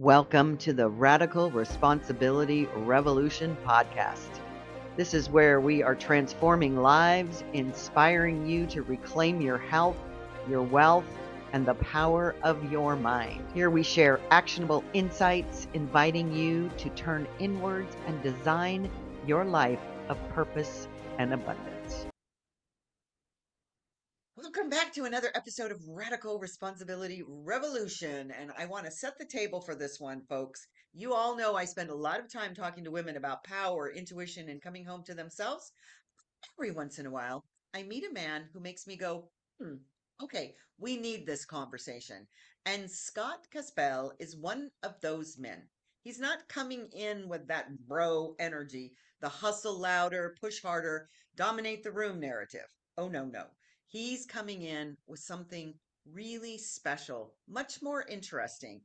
Welcome to the Radical Responsibility Revolution podcast. This is where we are transforming lives, inspiring you to reclaim your health, your wealth, and the power of your mind. Here we share actionable insights, inviting you to turn inwards and design your life of purpose and abundance. Welcome back to another episode of Radical Responsibility Revolution. And I want to set the table for this one, folks. You all know I spend a lot of time talking to women about power, intuition, and coming home to themselves. Every once in a while, I meet a man who makes me go, okay, we need this conversation. And Scott Caspell is one of those men. He's not coming in with that bro energy, the hustle louder, push harder, dominate the room narrative. Oh, no, no. He's coming in with something really special, much more interesting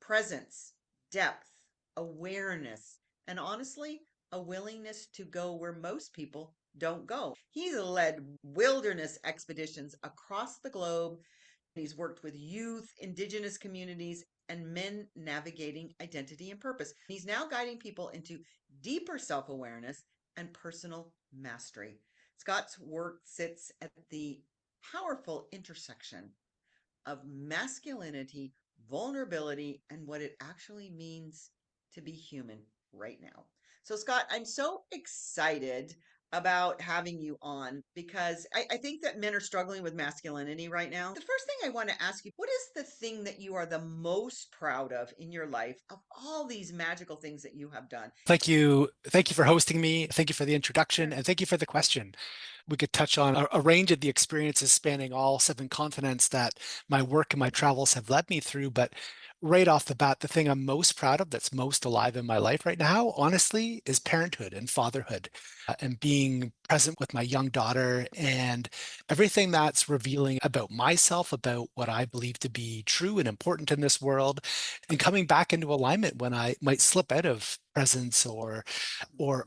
presence, depth, awareness, and honestly, a willingness to go where most people don't go. He's led wilderness expeditions across the globe. He's worked with youth, indigenous communities, and men navigating identity and purpose. He's now guiding people into deeper self awareness and personal mastery. Scott's work sits at the powerful intersection of masculinity, vulnerability, and what it actually means to be human right now. So, Scott, I'm so excited about having you on because I think that men are struggling with masculinity right now. The first thing I want to ask you, what is the thing that you are the most proud of in your life of all these magical things that you have done? Thank you. Thank you for hosting me. Thank you for the introduction, Sure. and thank you for the question. We could touch on a range of the experiences spanning all seven continents that my work and my travels have led me through. But right off the bat, the thing I'm most proud of that's most alive in my life right now, honestly, is parenthood and fatherhood, and being present with my young daughter and everything that's revealing about myself, about what I believe to be true and important in this world, and coming back into alignment when I might slip out of presence or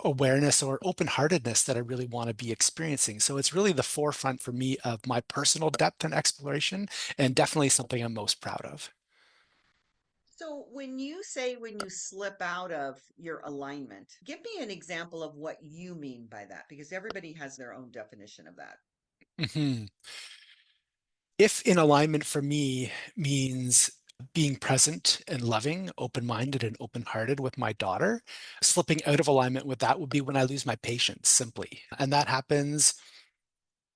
awareness or open-heartedness that I really want to be experiencing. So it's really the forefront for me of my personal depth and exploration, and definitely something I'm most proud of. So, when you slip out of your alignment, give me an example of what you mean by that, because everybody has their own definition of that. Mhm. If in alignment for me means being present and loving, open-minded and open-hearted with my daughter, slipping out of alignment with that would be when I lose my patience simply. And that happens,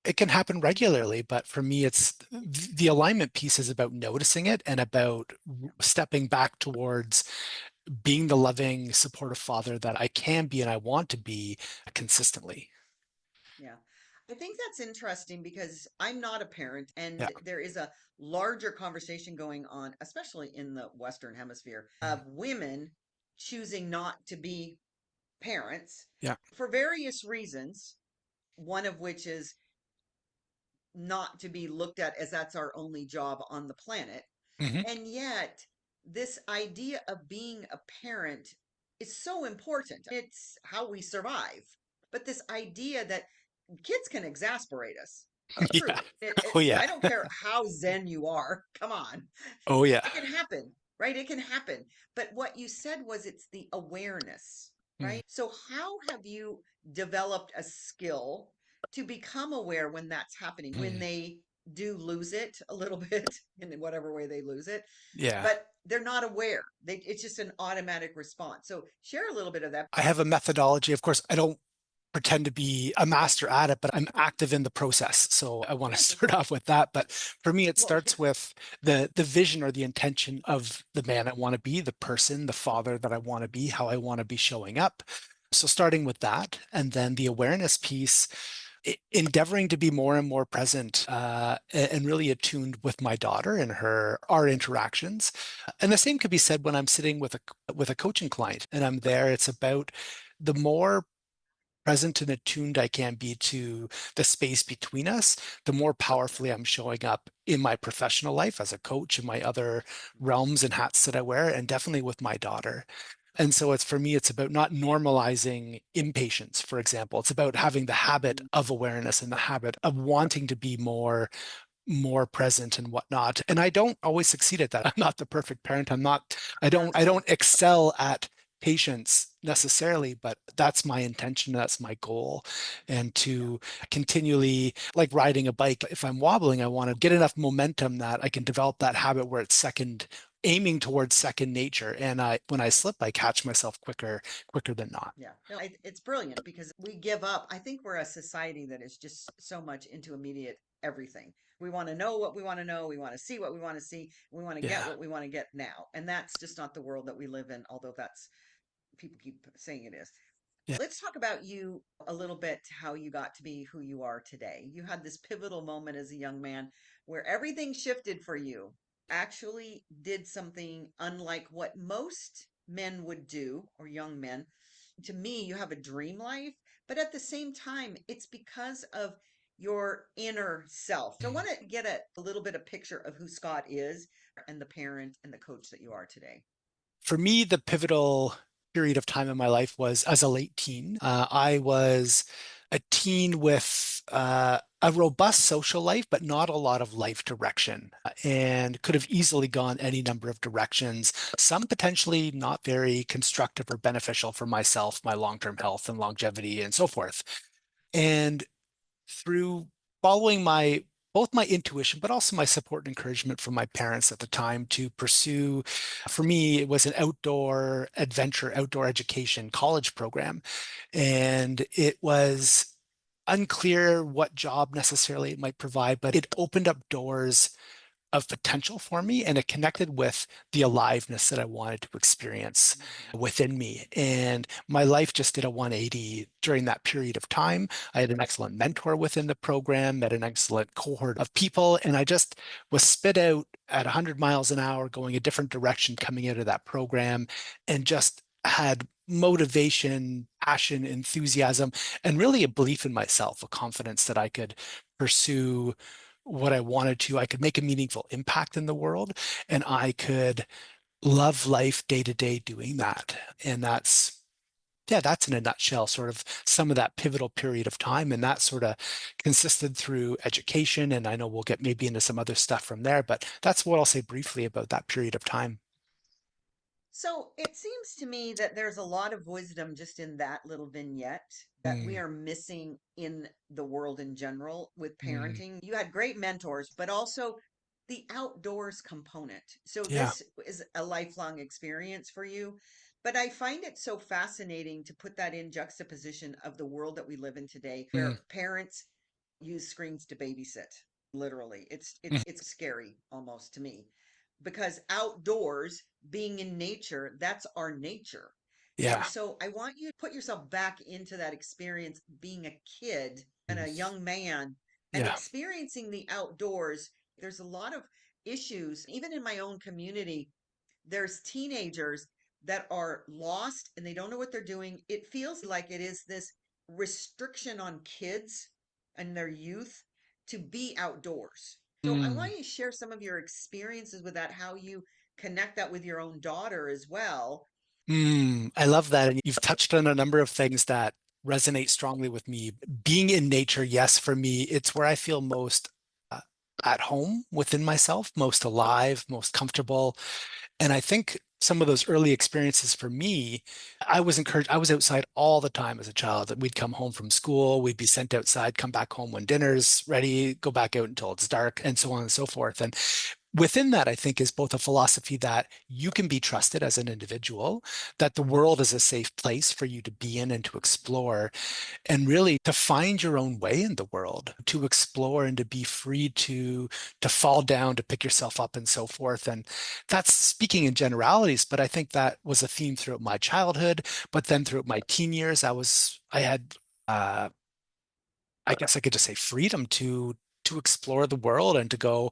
it can happen regularly, but for me, it's the alignment piece is about noticing it and about stepping back towards being the loving, supportive father that I can be and I want to be consistently. Yeah. I think that's interesting because I'm not a parent, Yeah. and there is a larger conversation going on, especially in the Western Hemisphere, of women choosing not to be parents Yeah. for various reasons, one of which is not to be looked at as that's our only job on the planet. Hmm. And yet, this idea of being a parent is so important. It's how we survive. But this idea that kids can exasperate us, Yeah. truly. Oh, yeah. I don't care how zen you are. Come on. Oh, yeah. It can happen, right? It can happen. But what you said was it's the awareness, Mm. right? So, how have you developed a skill to become aware when that's happening, when Mm. they do lose it a little bit in whatever way they lose it, Yeah. but they're not aware? It's just an automatic response. So, share a little bit of that. I have a methodology. Of course, I don't pretend to be a master at it, but I'm active in the process. So I want to Yes, start off with that. But for me, it well, yeah. starts with the vision or the intention of the man I want to be, the person, the father that I want to be, how I want to be showing up. So starting with that, and then the awareness piece, endeavoring to be more and more present, and really attuned with my daughter and her our interactions. And the same could be said when I'm sitting with a coaching client and I'm there. It's about the more present and attuned I can be to the space between us, the more powerfully I'm showing up in my professional life as a coach and my other realms and hats that I wear, and definitely with my daughter. And so it's for me, it's about not normalizing impatience, for example. It's about having the habit of awareness and the habit of wanting to be more more present and whatnot. And I don't always succeed at that. I'm not the perfect parent. I Absolutely. don't excel at patience necessarily, but that's my intention. That's my goal. And Yeah. to continually, like riding a bike, if I'm wobbling, I want to get enough momentum that I can develop that habit where it's aiming towards second nature. And when I Right. slip, I catch myself quicker than not. Yeah. No, it's brilliant because we give up. I think we're a society that is just so much into immediate everything. We want to know what we want to know. We want to see what we want to see. We want to get Yeah. what we want to get now. And that's just not the world that we live in, although that's people keep saying it is. Yeah. Let's talk about you a little bit, how you got to be who you are today. You had this pivotal moment as a young man where everything shifted for you. Actually, did something unlike what most men would do, or young men. To me, you have a dream life, but at the same time, it's because of your inner self. So I want to get a little bit of picture of who Scott is and the parent and the coach that you are today. For me, the pivotal period of time in my life was as a late teen. I was a teen with a robust social life, but not a lot of life direction, and could have easily gone any number of directions, some potentially not very constructive or beneficial for myself, my long-term health and longevity, and so forth. And through following my both my intuition, but also my support and encouragement from my parents at the time to pursue, for me, it was an outdoor adventure, outdoor education college program. And it was unclear what job necessarily it might provide, but it opened up doors of potential for me, and it connected with the aliveness that I wanted to experience Mhm. within me. And my life just did a 180 during that period of time. I had an excellent mentor within the program, met an excellent cohort of people, and I just was spit out at 100 miles an hour, going a different direction coming out of that program, and just had motivation, passion, enthusiasm, and really a belief in myself, a confidence that I could pursue what I wanted to. I could make a meaningful impact in the world, and I could love life day to day doing that. And yeah, that's in a nutshell, sort of some of that pivotal period of time. And that sort of consisted through education. And I know we'll get maybe into some other stuff from there, but that's what I'll say briefly about that period of time. So it seems to me that there's a lot of wisdom just in that little vignette that we Mm, are missing in the world in general with mm, parenting. You had great mentors, but also the outdoors component. So yeah. this is a lifelong experience for you. But I find it so fascinating to put that in juxtaposition of the world that we live in today, Mm, where parents use screens to babysit. Literally, mm, it's scary almost to me because outdoors being in nature, that's our nature. And yeah. so I want you to put yourself back into that experience being a kid and Mm, a young man and yeah. experiencing the outdoors. There's a lot of issues, even in my own community. There's teenagers that are lost and they don't know what they're doing. It feels like it is this restriction on kids and their youth to be outdoors. So I want Mm. you to share some of your experiences with that, how you connect that with your own daughter as well. I love that. And you've touched on a number of things that resonate strongly with me. Being in nature, yes, for me, it's where I feel most uh, at home within myself, most alive, most comfortable. And I think some of those early experiences for me, I was encouraged. I was outside all the time as a child. We'd come home from school, we'd be sent outside, come back home when dinner's ready, go back out until it's dark, and so on and so forth. And within that, I think, is both a philosophy that you can be trusted as an individual, that the world is a safe place for you to be in and to explore, and really to find your own way in the world, to explore and to be free to fall down, to pick yourself up, and so forth. And that's speaking in generalities, but I think that was a theme throughout my childhood. But then throughout my teen years, I had uh, I guess I could just say freedom to explore the world and to go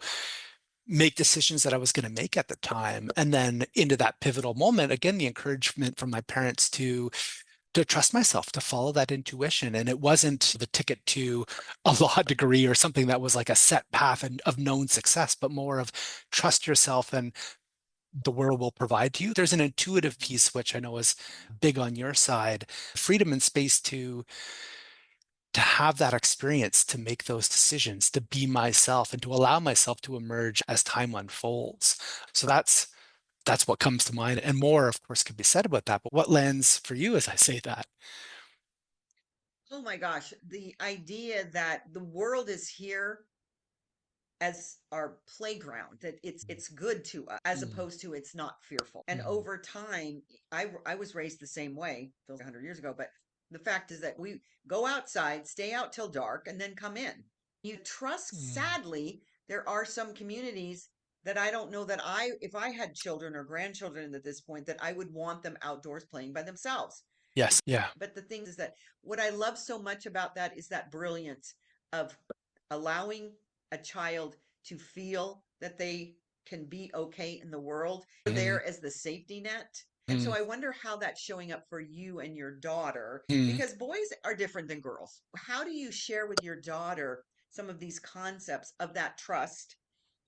make decisions that I was going to make at the time. And then into that pivotal moment, again, the encouragement from my parents to trust myself, to follow that intuition. And it wasn't the ticket to a law degree or something that was like a set path of known success, but more of trust yourself and the world will provide to you. There's an intuitive piece, which I know is big on your side, freedom and space to have that experience, to make those decisions, to be myself and to allow myself to emerge as time unfolds. So that's what comes to mind. And more, of course, could be said about that. But what lands for you as I say that? Oh my gosh, the idea that the world is here as our playground, that it's good to us as Mm, opposed to it's not fearful. And mm, over time, I was raised the same way, feels like 100 years ago, but the fact is that we go outside, stay out till dark, and then come in. You trust, mm. sadly, there are some communities that I don't know that if I had children or grandchildren at this point, that I would want them outdoors playing by themselves. Yes, yeah. But the thing is that what I love so much about that is that brilliance of allowing a child to feel that they can be okay in the world. They're Mm, there as the safety net. And so mm, I wonder how that's showing up for you and your daughter, mm. because boys are different than girls. How do you share with your daughter some of these concepts of that trust,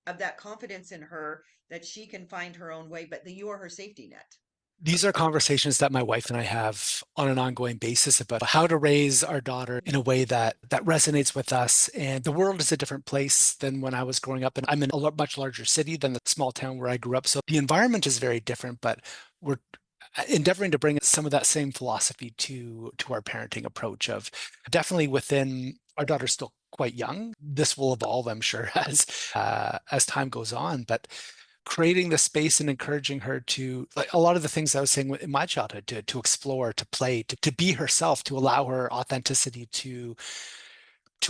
of that confidence in her that she can find her own way, but that you are her safety net? These are conversations that my wife and I have on an ongoing basis about how to raise our daughter in a way that resonates with us. And the world is a different place than when I was growing up, and I'm in a much larger city than the small town where I grew up. So the environment is very different, but we're endeavoring to bring some of that same philosophy to our parenting approach of definitely within our daughter's still quite young. This will evolve, I'm sure, as time goes on, but creating the space and encouraging her to like a lot of the things I was saying in my childhood to explore, to play, to be herself, to allow her authenticity to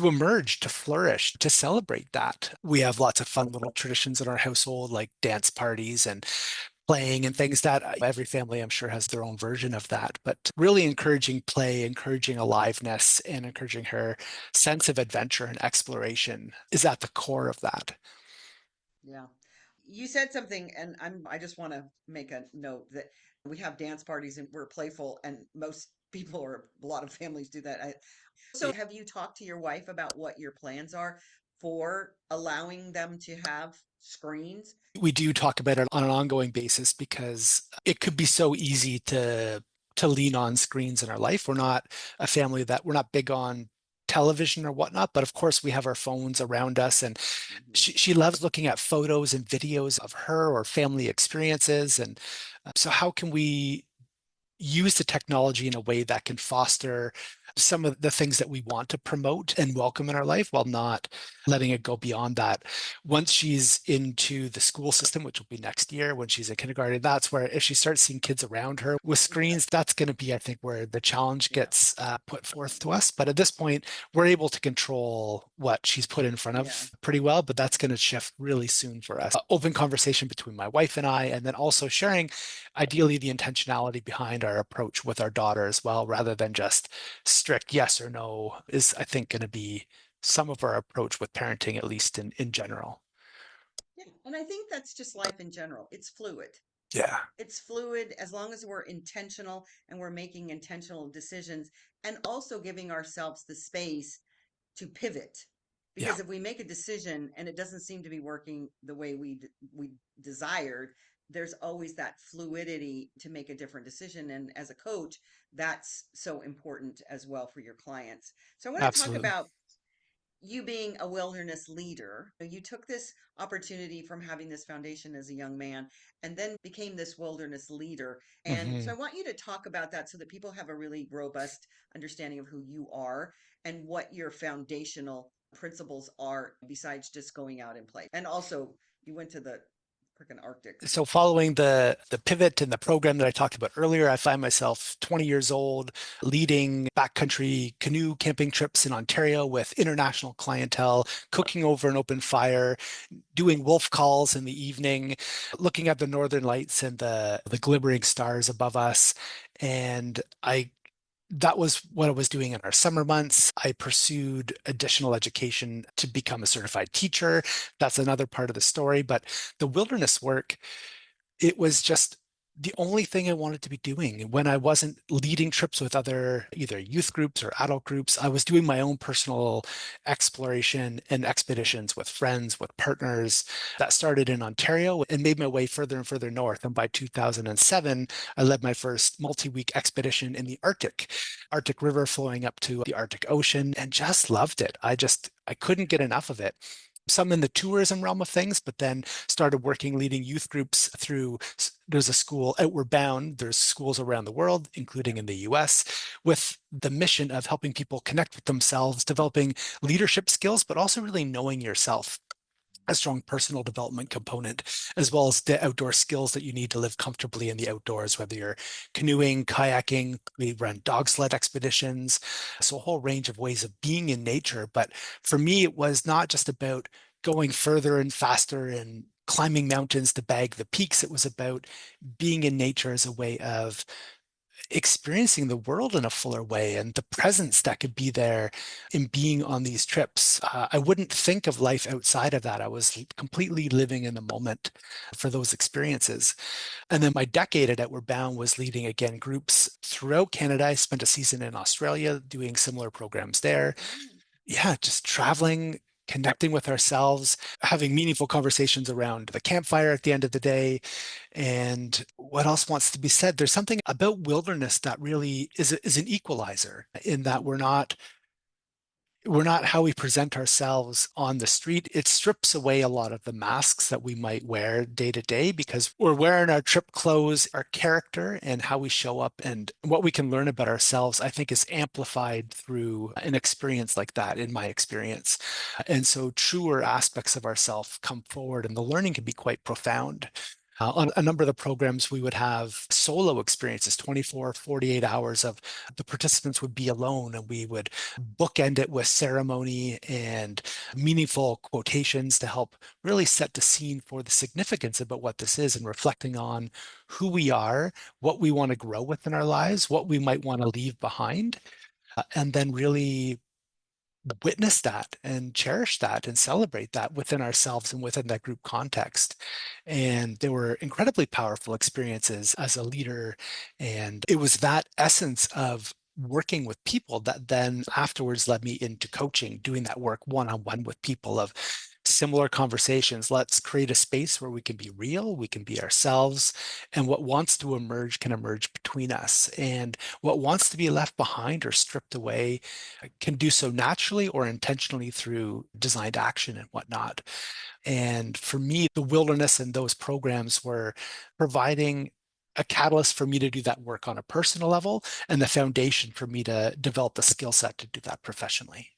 emerge, to flourish, to celebrate that. We have lots of fun little traditions in our household, like dance parties and playing and things that every family, I'm sure, has their own version of that. But really encouraging play, encouraging aliveness, and encouraging her sense of adventure and exploration is at the core of that. Yeah. You said something, and I just want to make a note that we have dance parties and we're playful, and most people or a lot of families do that. So have you talked to your wife about what your plans are for allowing them to have screens? We do talk about it on an ongoing basis because it could be so easy to lean on screens in our life. We're not a family that we're not big on television or whatnot, but of course we have our phones around us, and Mhm. she loves looking at photos and videos of her or family experiences. And so how can we use the technology in a way that can foster some of the things that we want to promote and welcome in our life while not letting it go beyond that. Once she's into the school system, which will be next year when she's in kindergarten, that's where if she starts seeing kids around her with screens, that's going to be, I think, where the challenge Yeah. gets put forth to us. But at this point, we're able to control what she's put in front Yeah. of pretty well, but that's going to shift really soon for us. Open conversation between my wife and I, and then also sharing ideally the intentionality behind our approach with our daughter as well, rather than just strict yes or no, is I think going to be some of our approach with parenting, at least in general. Yeah. And I think that's just life in general. It's fluid. Yeah. It's fluid as long as we're intentional and we're making intentional decisions and also giving ourselves the space to pivot. Yeah. Because if we make a decision and it doesn't seem to be working the way we desired, there's always that fluidity to make a different decision. And as a coach, that's so important as well for your clients. So I want to talk Absolutely. about you being a wilderness leader. You took this opportunity from having this foundation as a young man and then became this wilderness leader. And so Hmm. I want you to talk about that so that people have a really robust understanding of who you are and what your foundational principles are besides just going out and play. And also, you went to the freaking Arctic. So following the pivot and the program that I talked about earlier, I find myself 20 years old, leading backcountry canoe camping trips in Ontario with international clientele, cooking over an open fire, doing wolf calls in the evening, looking at the northern lights and the glimmering stars above us. And I that was what I was doing in our summer months. I pursued additional education to become a certified teacher. That's another part of the story. But the wilderness work, it was just the only thing I wanted to be doing when I wasn't leading trips with other either youth groups or adult groups. I was doing my own personal exploration and expeditions with friends, with partners. That started in Ontario and made my way further and further north. And by 2007, I led my first multi-week expedition in the Arctic River flowing up to the Arctic Ocean, and just loved it. I couldn't get enough of it, some in the tourism realm of things, but then started working leading youth groups through. There's a school, Outward Bound. There's schools around the world, including in the US, with the mission of helping people connect with themselves, developing leadership skills, but also really knowing yourself, a strong personal development component, as well as the outdoor skills that you need to live comfortably in the outdoors, whether you're canoeing, kayaking, we run dog sled expeditions. So a whole range of ways of being in nature. But for me, it was not just about going further and faster and climbing mountains to bag the peaks. It was about being in nature as a way of experiencing the world in a fuller way and the presence that could be there in being on these trips. I wouldn't think of life outside of that. I was completely living in the moment for those experiences. And then my decade at Outward Bound was leading again groups throughout Canada. I spent a season in Australia doing similar programs there. Oh. Yeah, just traveling, connecting with ourselves, having meaningful conversations around the campfire at the end of the day. And what else wants to be said? There's something about wilderness that really is an equalizer in that we're not how we present ourselves on the street. It strips away a lot of the masks that we might wear day to day because we're wearing our trip clothes, our character, and how we show up and what we can learn about ourselves, I think is amplified through an experience like that, in my experience. And so truer aspects of ourselves come forward, and the learning can be quite profound. On a number of the programs, we would have solo experiences, 24, 48 hours of the participants would be alone, and we would bookend it with ceremony and meaningful quotations to help really set the scene for the significance about what this is and reflecting on who we are, what we want to grow with in our lives, what we might want to leave behind, and then really witness that and cherish that and celebrate that within ourselves and within that group context. And they were incredibly powerful experiences as a leader. And it was that essence of working with people that then afterwards led me into coaching, doing that work one-on-one with people of similar conversations. Let's create a space where we can be real, we can be ourselves, and what wants to emerge can emerge between us. And what wants to be left behind or stripped away can do so naturally or intentionally through designed action and whatnot. And for me, the wilderness and those programs were providing a catalyst for me to do that work on a personal level and the foundation for me to develop the skill set to do that professionally.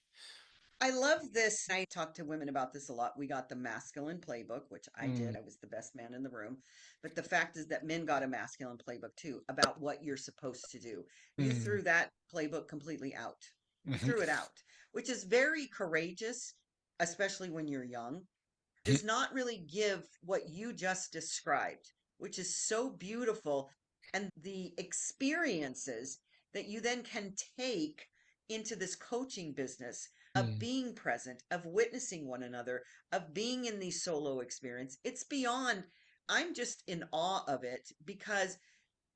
I love this. I talk to women about this a lot. We got the masculine playbook, which I did. Mm, I was the best man in the room. But the fact is that men got a masculine playbook too about what you're supposed to do. You mm, threw that playbook completely out. You mhm, threw it out, which is very courageous, especially when you're young. mhm, Does not really give what you just described, which is so beautiful. And the experiences that you then can take into this coaching business of mm, being present, of witnessing one another, of being in these solo experience. It's beyond, I'm just in awe of it because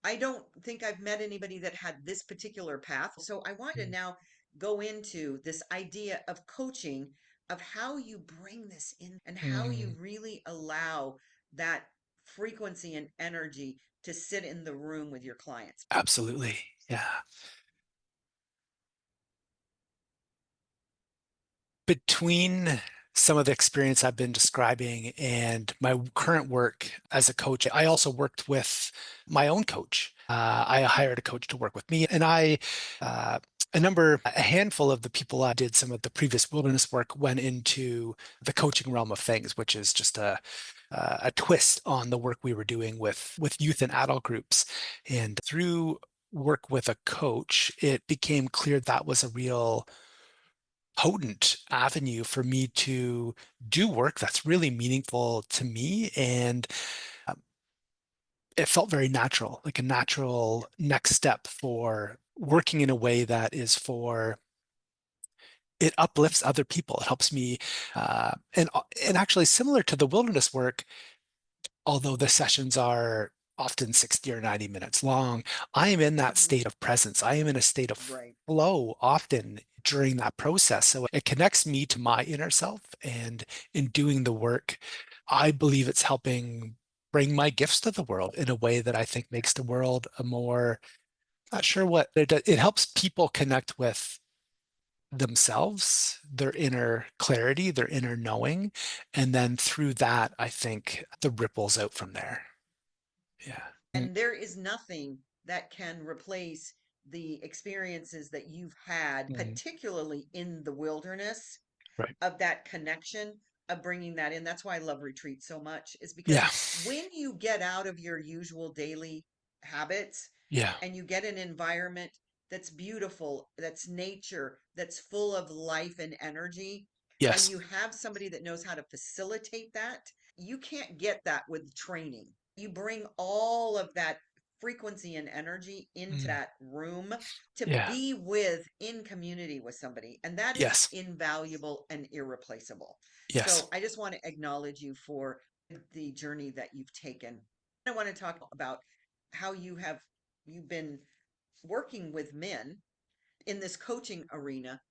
I don't think I've met anybody that had this particular path. So I want to mm, now go into this idea of coaching, of how you bring this in and how you mm. really allow that frequency and energy to sit in the room with your clients. Absolutely. Yeah. Between some of the experience I've been describing and my current work as a coach, I also worked with my own coach. I hired a coach to work with me, and uh, a handful of the people I did some of the previous wilderness work went into the coaching realm of things, which is just a twist on the work we were doing with youth and adult groups. And through work with a coach, it became clear that was a real potent avenue for me to do work that's really meaningful to me. And um, it felt very natural, like a natural next step for working in a way that is for it uplifts other people. It helps me, and actually similar to the wilderness work, although the sessions are often 60 or 90 minutes long. I am in that Hmm. state of presence. I am in a state of Right. flow often during that process. So it connects me to my inner self. And in doing the work, I believe it's helping bring my gifts to the world in a way that I think makes the world a more, not sure what it does. It helps people connect with themselves, their inner clarity, their inner knowing. And then through that, I think the ripples out from there. Yeah. And there is nothing that can replace the experiences that you've had, Mm. particularly in the wilderness, Right. of that connection, of bringing that in. That's why I love retreats so much, is because Yeah. when you get out of your usual daily habits Yeah. and you get an environment that's beautiful, that's nature, that's full of life and energy, and Yes. you have somebody that knows how to facilitate that, you can't get that with training. You bring all of that frequency and energy into Mm. that room to Yeah. be with in community with somebody, and that is Yes. invaluable and irreplaceable. Yes. So I just want to acknowledge you for the journey that you've taken. I want to talk about how you've been working with men in this coaching arena,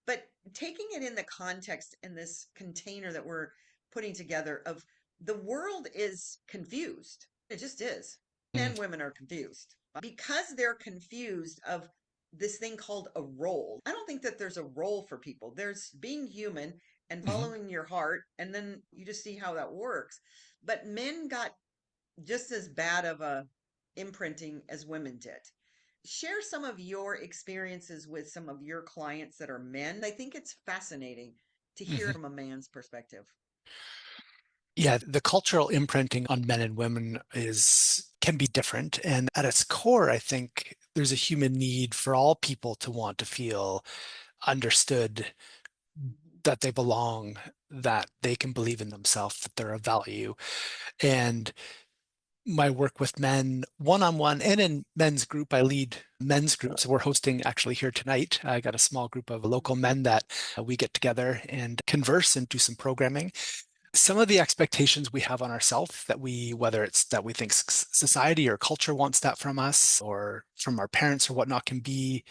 but taking it in the context in this container that we're putting together of the world is confused. It just is. Men Mm. and women are confused because they're confused of this thing called a role. I don't think that there's a role for people. There's being human and Mhm. following your heart, and then you just see how that works. But men got just as bad of a imprinting as women did. Share some of your experiences with some of your clients that are men. I think it's fascinating to hear Mhm. from a man's perspective. Yeah, the cultural imprinting on men and women is can be different. And at its core, I think there's a human need for all people to want to feel understood, Mhm. that they belong, that they can believe in themselves, that they're of value. And my work with men one-on-one and in men's group, I lead men's groups. We're hosting actually here tonight. I got a small group of local men that we get together and converse and do some programming. Some of the expectations we have on ourselves that whether it's that we think society or culture wants that from us or from our parents or whatnot, can be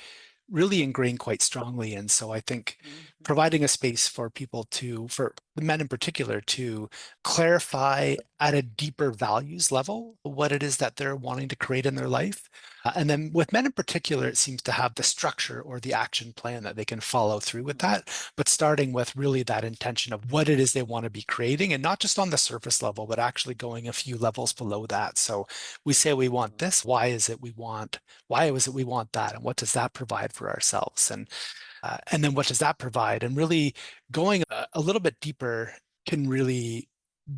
really ingrained quite strongly. And so I think Mhm. providing a space for people for the men in particular, to clarify at a deeper values level what it is that they're wanting to create in their life. And then with men in particular, it seems to have the structure or the action plan that they can follow through with Mhm. that, but starting with really that intention of what it is they want to be creating, and not just on the surface level, but actually going a few levels below that. So we say we want Mhm. this. Why is it we want that? And what does that provide for ourselves? And then what does that provide? And really going a little bit deeper can really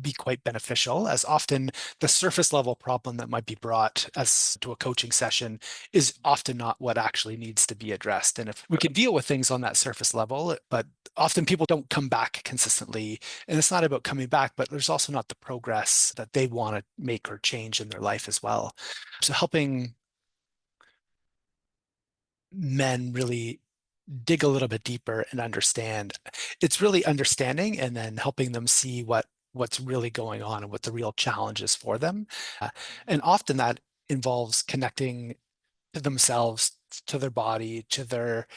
be quite beneficial, as often the surface level problem that might be brought as to a coaching session is often not what actually needs to be addressed. And if we can deal with things on that surface level, but often people don't come back consistently. And it's not about coming back, but there's also not the progress that they want to make or change in their life as well. So helping men really dig a little bit deeper and understand. It's really understanding and then helping them see what's really going on and what the real challenge is for them. Uh, and Mhm. often that involves connecting to themselves, to their body, to their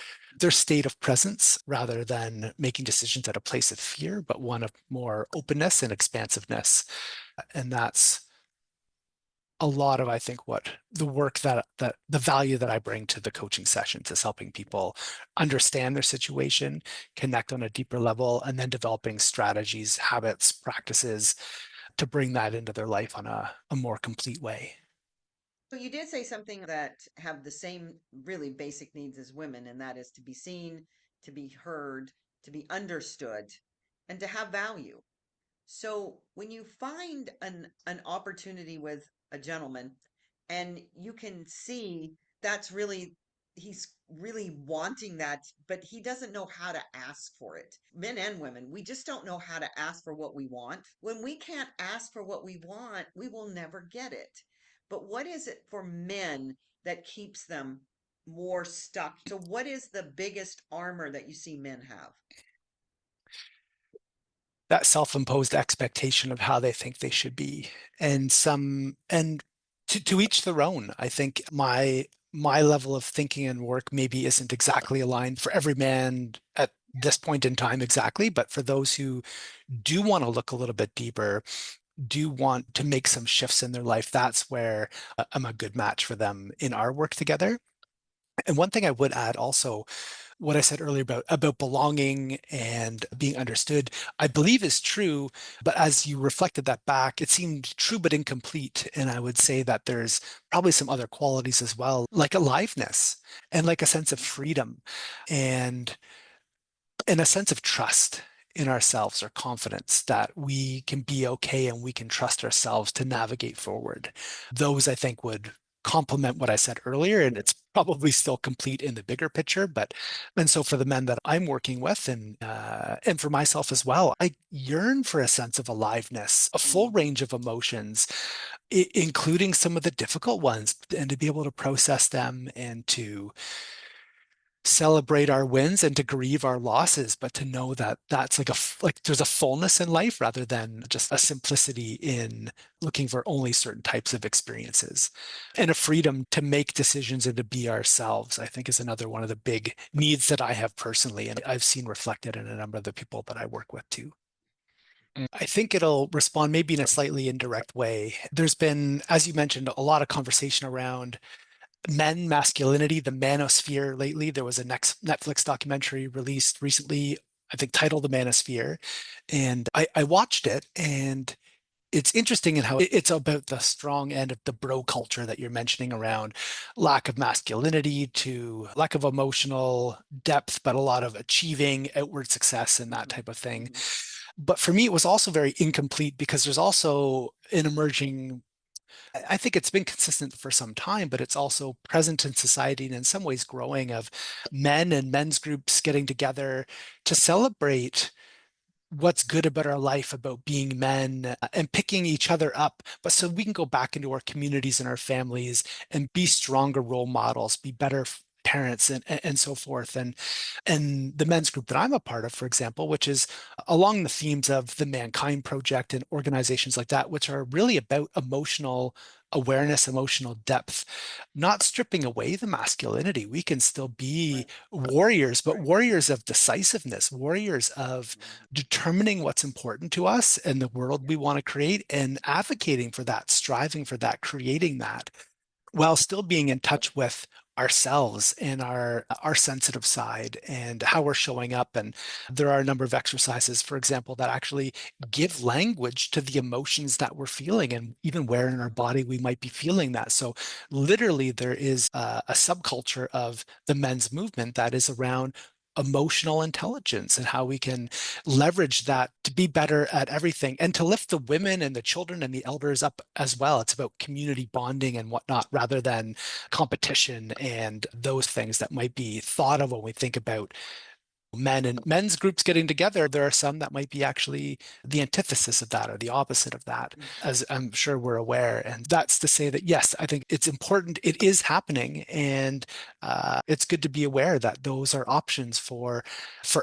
state of presence, rather than making decisions at a place of fear, but one of more openness and expansiveness. And that's a lot of, I think, what the work that the value that I bring to the coaching sessions is helping people understand their situation, connect on a deeper level, and then developing strategies, habits, practices to bring that into their life on a more complete way. So you did say something that have the same really basic needs as women, and that is to be seen, to be heard, to be understood, and to have value. So when you find an opportunity with a gentleman and you can see that's really he's really wanting that, but he doesn't know how to ask for it. Men and women, we just don't know how to ask for what we want. When we can't ask for what we want, we will never get it. But what is it for men that keeps them more stuck? So what is the biggest armor that you see men have? That self-imposed expectation of how they think they should be. And To each their own. I think my level of thinking and work maybe isn't exactly aligned for every man at this point in time exactly, but for those who do want to look a little bit deeper, do want to make some shifts in their life, that's where I'm a good match for them in our work together. And one thing I would add also, what I said earlier about belonging and being understood, I believe is true. But as you reflected that back, it seemed true but incomplete. And I would say that there's probably some other qualities as well, like aliveness and like a sense of freedom and a sense of trust in ourselves or confidence that we can be okay and we can trust ourselves to navigate forward. Those I think would complement what I said earlier, and it's probably still complete in the bigger picture. But and so for the men that I'm working with, and for myself as well, I yearn for a sense of aliveness, a full Hmm. range of emotions, including some of the difficult ones, and to be able to process them and to celebrate our wins and to grieve our losses, but to know that that's like there's a fullness in life rather than just a simplicity in looking for only certain types of experiences. And a freedom to make decisions and to be ourselves, I think is another one of the big needs that I have personally, and I've seen reflected in a number of the people that I work with too. I think it'll respond maybe in a slightly indirect way. There's been, as you mentioned, a lot of conversation around men, masculinity, the manosphere lately. There was a next Netflix documentary released recently, I think titled The Manosphere. And I watched it, and it's interesting in how it's about the strong end of the bro culture that you're mentioning around lack of masculinity to lack of emotional depth, but a lot of achieving outward success and that Hmm. type of thing. Hmm. But for me, it was also very incomplete because there's also an emerging, I think it's been consistent for some time, but it's also present in society and in some ways growing of men and men's groups getting together to celebrate what's good about our life, about being men, and picking each other up, but so we can go back into our communities and our families and be stronger role models, be better parents and so forth. And the men's group that I'm a part of, for example, which is along the themes of the Mankind Project and organizations like that, which are really about emotional awareness, emotional depth, not stripping away the masculinity. We can still be Right. warriors, but warriors of decisiveness, warriors of Hmm. determining what's important to us and the world Yeah. we want to create and advocating for that, striving for that, creating that while still being in touch with ourselves and our sensitive side and how we're showing up. And there are a number of exercises, for example, that actually give language to the emotions that we're feeling and even where in our body we might be feeling that. So literally there is a subculture of the men's movement that is around emotional intelligence and how we can leverage that to be better at everything and to lift the women and the children and the elders up as well. It's about community bonding and whatnot rather than competition and those things that might be thought of when we think about men and men's groups getting together. There are some that might be actually the antithesis of that or the opposite of that, Hmm. as I'm sure we're aware. And that's to say that, yes, I think it's important. It is happening. And it's good to be aware that those are options for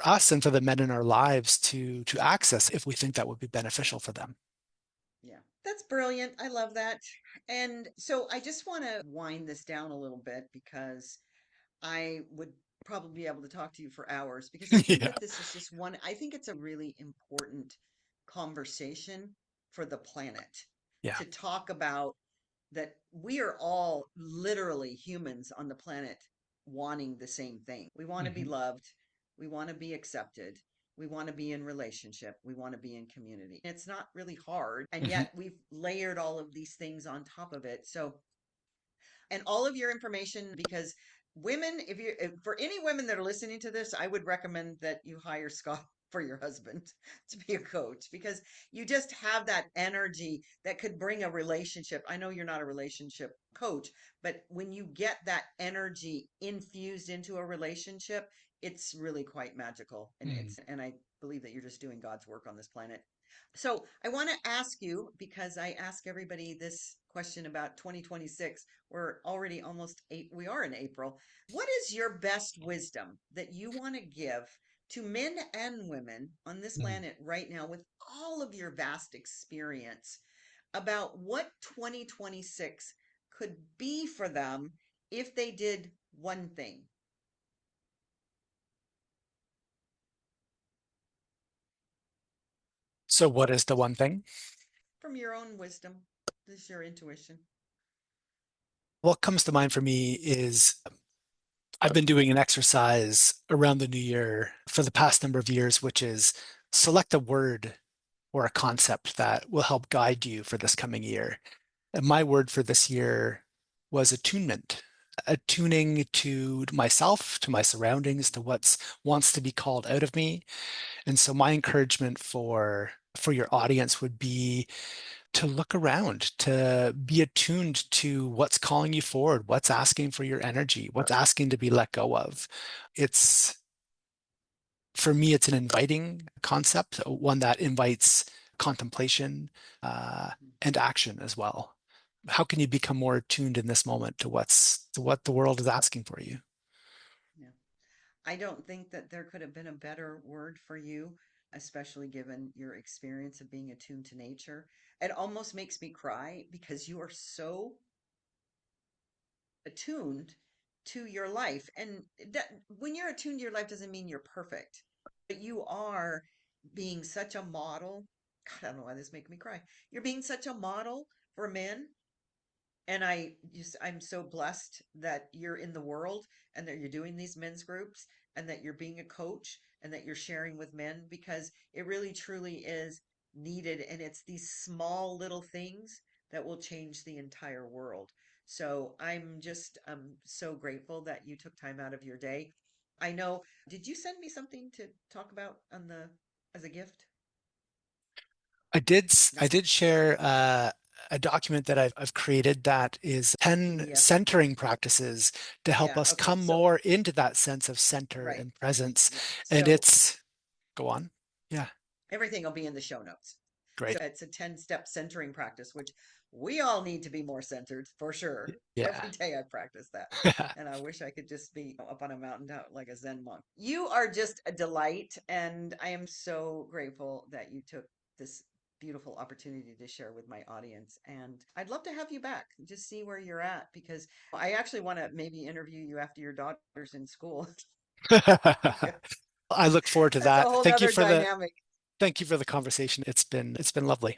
us and for the men in our lives to access if we think that would be Yeah. beneficial for them. Yeah. That's brilliant. I love that. And so I just want to wind this down a little bit because I would probably be able to talk to you for hours because I think Yeah. that this is just one, I think it's a really important conversation for the planet Yeah. to talk about that we are all literally humans on the planet wanting the same thing. We want to be Mhm. loved. We want to be accepted. We want to be in relationship. We want to be in community. It's not really hard. And Mhm. yet we've layered all of these things on top of it. So and all of your information because women if for any women that are listening to this I would recommend that you hire Scott for your husband to be a coach because you just have that energy that could bring a relationship. I know you're not a relationship coach, but when you get that energy infused into a relationship, it's really quite magical and Mm. I believe that you're just doing God's work on this planet. So I want to ask you, because I ask everybody this question about 2026. We're already almost we are in April. What is your best wisdom that you want to give to men and women on this Mm. planet right now with all of your vast experience about what 2026 could be for them if they did one thing So what is the one thing? from your own wisdom? This is your intuition. What comes to mind for me is I've been doing an exercise around the new year for the past number of years, which is select a word or a concept that will help guide you for this coming year. And my word for this year was attunement, attuning to myself, to my surroundings, to what wants to be called out of me. And so my encouragement for your audience would be to look around, to be attuned to what's calling you forward, what's asking for your energy, what's asking to be let go of. It's For me, it's an inviting concept, one that invites contemplation and action as well. How can you become more attuned in this moment to what the world is asking for you? Yeah. I don't think that there could have been a better word for you, especially given your experience of being attuned to nature. It almost makes me cry because you are so attuned to your life. And when you're attuned to your life doesn't mean you're perfect, but you are being such a model. God, I don't know why this makes me cry. You're being such a model for men, and I'm so blessed that you're in the world and that you're doing these men's groups and that you're being a coach and that you're sharing with men because it really truly is needed, and it's these small little things that will change the entire world. So I'm so grateful that you took time out of your day. I know, did you send me something to talk about on the as a gift? I No, did share a document that I've created that is 10 PDF. centering practices to help Yeah, us okay. come So, more into that sense of center right. and presence. Yeah. And So it's, go on. Yeah, everything will be in the show notes. So great. it's a 10-step centering practice, which we all need to be more centered for sure. Yeah. Every day I practice that. And I wish I could just be up on a mountain top like a Zen monk. You are just a delight. And I am so grateful that you took this beautiful opportunity to share with my audience. And I'd love to have you back, just see where you're at, because I actually want to maybe interview you after your daughter's in school because I look forward to that's a that. whole nother dynamic. Thank you for the conversation. It's been lovely.